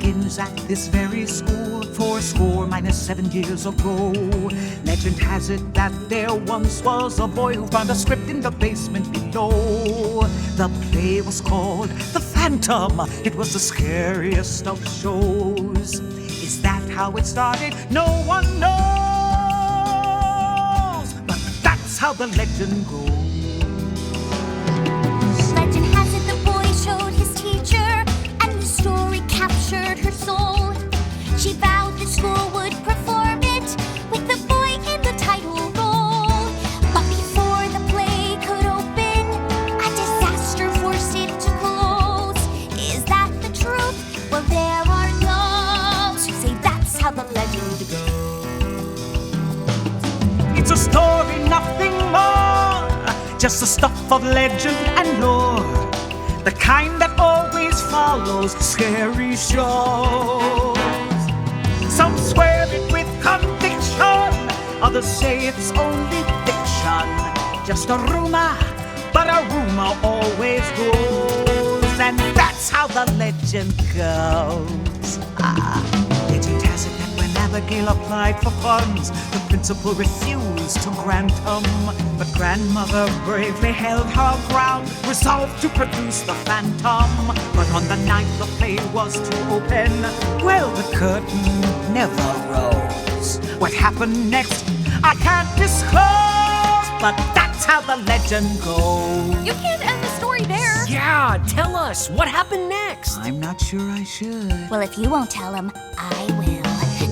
begins at this very school 7 years ago. Legend has it that there once was a boy who found a script in the basement below. The play was called The Phantom. It was the scariest of shows. Is that how it started? No one knows. But that's how the legend goes. Legend has it the boy showed his teacher, and the story captured her soul. She vowed the school would perform it with the boy in the title role. But before the play could open, a disaster forced it to close. Is that the truth? Well, there are those who say that's how the legend goes. It's a story, nothing more, just the stuff of legend and lore, the kind that always follows scary shows. Some swear it with conviction, others say it's only fiction. Just a rumor, but a rumor always goes, and that's how the legend goes. Legend has it that when Abigail applied for funds, the principal refused to grant them. But grandmother bravely held her ground, resolved to produce the phantom. But on the night the play was to open, well, the curtain never rose. What happened next, I can't disclose, but that's how the legend goes. You can't end the story there. Yeah, tell us, what happened next? I'm not sure I should. Well, if you won't tell him, I will.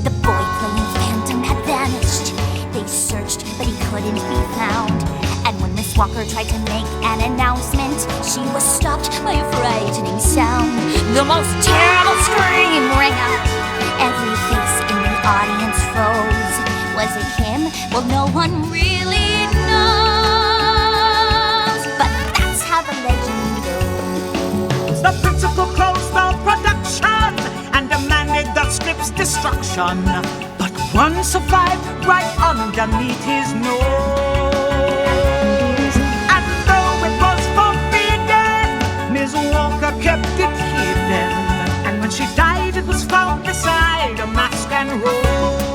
The boy playing Phantom had vanished. They searched, but he couldn't be found. And when Miss Walker tried to make an announcement, she was stopped by a frightening sound. The most terrible scream rang out. Every face in the audience froze. Was it him? Well, no one really knows. But that's how the legend goes. The principal closed the production and demanded the script's destruction. But one survived right underneath his nose. And though it was forbidden, Ms. Walker kept it hidden. And when she died, it was found beside a mask and rose.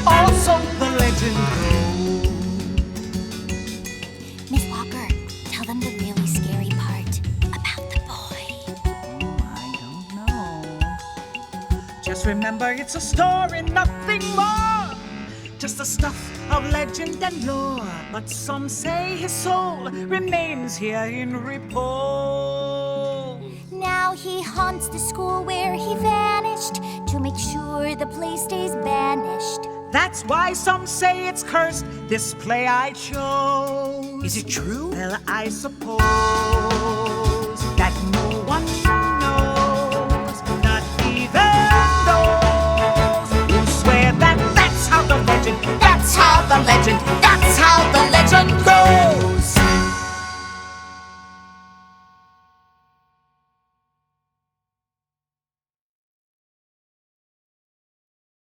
Also the legend goes. Miss Walker, tell them the really scary part about the boy. I don't know. Just remember it's a story, nothing more. Just the stuff of legend and lore. But some say his soul remains here in repose. Now he haunts the school where he vanished to make sure the play stays banished. That's why some say it's cursed, this play I chose. Is it true? Well, I suppose that no one knows, not even those who swear that that's how the legend, that's how the legend,